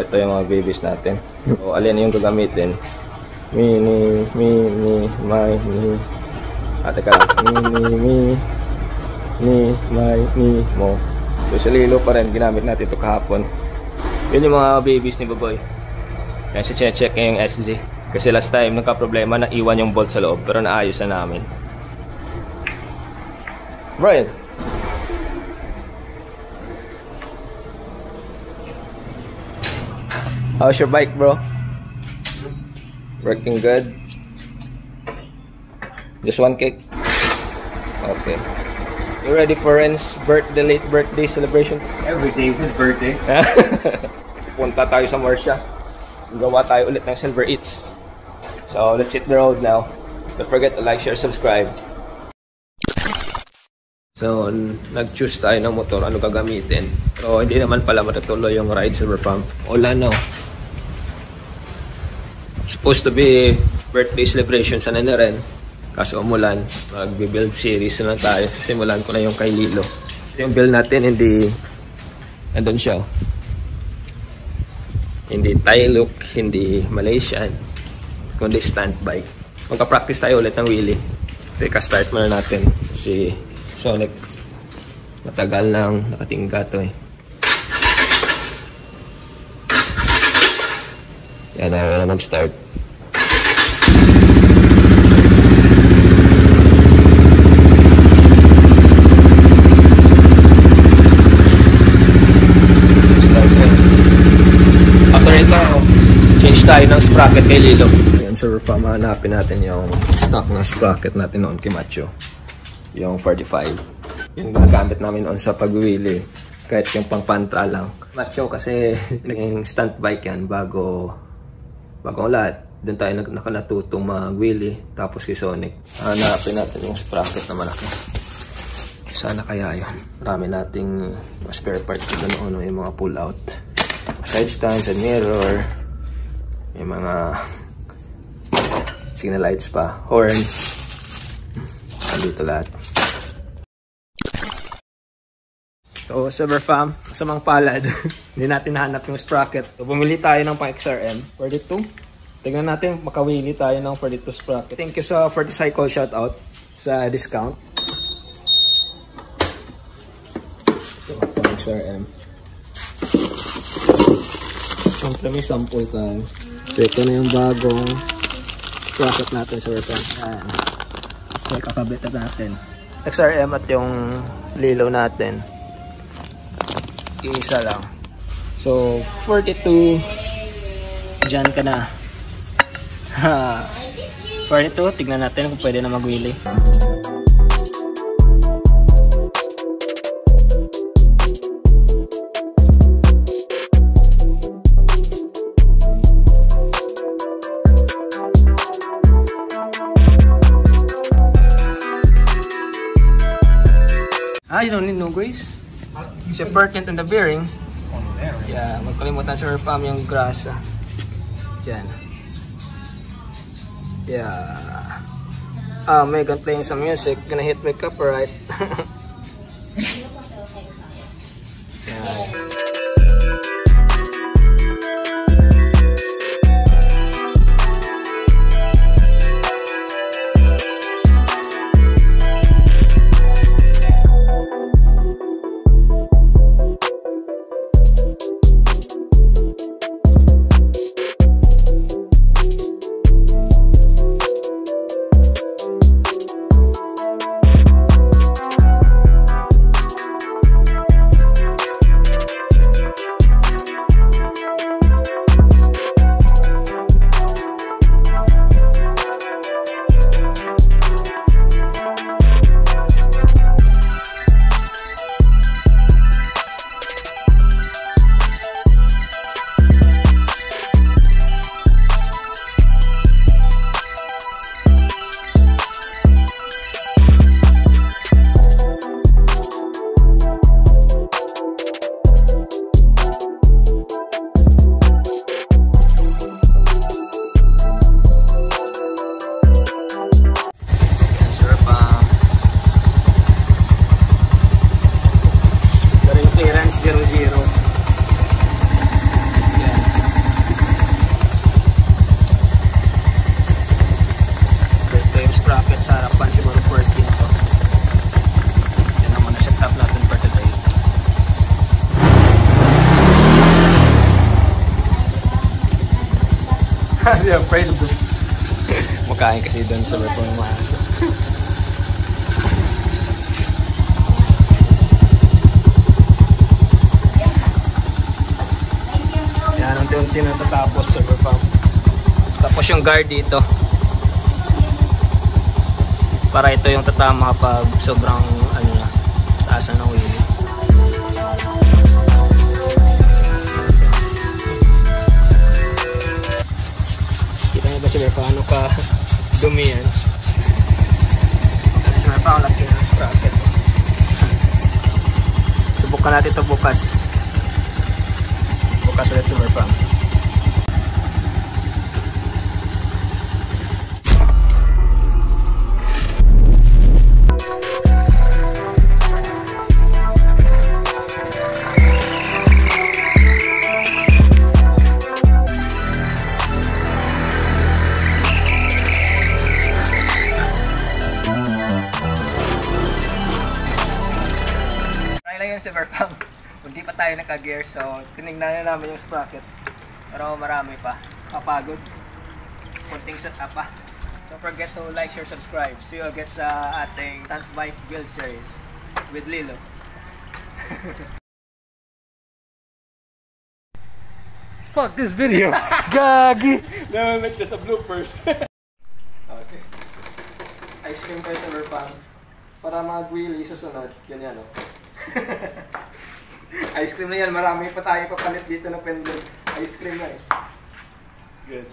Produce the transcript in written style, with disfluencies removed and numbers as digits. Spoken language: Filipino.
ito yung mga babies natin. So, alin yung gagamitin? Mini, my, teka lang. Mini, my, mo. So, sa Lilo pa rin, ginamit natin ito kahapon. Yun yung mga babies ni Baboy. Kaya siya check niya yung SG. Kasi last time, nagka-problema, naiwan yung bolt sa loob. Pero naayos na namin. Brian! How's your bike, bro? Working good? Just one kick? Okay. You ready for Ren's late birthday celebration? Every day is his birthday. Punta tayo sa Marsha. Gawa tayo ulit ng Silver Eats. So, let's hit the road now. Don't forget to like, share, subscribe. So, nag-choose tayo ng motor. Ano gagamitin? Pero hindi naman pala matutuloy yung ride Silver Farm. Wala no. Supposed to be birthday celebration sa Ren. Kaso umulan. Mag-build series na lang tayo. Simulan ko na yung kay Lilo. Yung build natin hindi andun siya. Hindi Thai look, hindi Malaysian, kundi stunt bike. Magka-practice tayo ulit ng wheelie. Teka, start muna natin si Sonic. Matagal nang nakatingga to eh. Yan na mag-start. After ito, change tayo ng sprocket kay Lilo. Ayan, sir, pamahanapin natin yung stock na sprocket natin noon kay Macho. Yung 45. Yung ginagamit namin noon sa pag-wheelie. Kahit yung pang-pantra lang. Macho kasi naging stunt bike yan bago ang lahat. Doon tayo nakanatutong mag-wheelie. Tapos si Sonic. Hanapin natin yung sprocket na malaki. Sana kaya yun. Marami nating spare parts doon, yung mga pull out. Side stand, side mirror. Yung mga signal lights pa. Horn. Andito lahat. So, Silver Fam, masamang palad. Hindi natin nahanap yung sprocket. So, bumili tayo ng pang XRM. 42. Tingnan natin, makawili tayo ng 42 sprocket. Thank you sa 40 Cycle shoutout sa discount. So, pang XRM. Siyempre may sample tayo. So, ito na yung bagong sprocket natin sa Silver Fam. So, kakabit natin. XRM at yung Lilo natin. Isa lang. So, 42. Diyan ka na. 42. Tignan natin kung pwede na mag-wheelie. You don't need no grease. Kasi pertinent in the bearing. Yeah, magkalimutan sa Farm yung grasa. Yan. Yeah. Megan playing some music. Gonna hit my copyright. Yeah. sprocket sa harapan, siguro 14 to. Yan ang muna setup natin for today. I'm afraid of this. Makain kasi doon sa may pamamasa. Yan, unti-unti natatapos sa pump. Tapos yung guard dito. Para ito yung tatama kapag sobrang ano na, taasan ng wheel. Kita mo ba siya paano ka dumi yan? Siya may paano laki ng sprocket. Subukan natin ito bukas. Bukas ulit sa pump. Silver pump. Hindi pa tayo naka-gear, so tinignan na namin yung sprocket. Pero marami pa. Kapagod. Kunting setup pa. Don't forget to like, share, subscribe. See you again sa ating stunt bike build series with Lilo. Fuck this video! Gagi! Namamit ka sa bloopers. Okay. Ice cream tayo silver pump. Para mag-wheelie susunod. Ganyan, no? Ice cream na yan, marami pa tayo papalit dito ng pendant. Ice cream na eh. Good.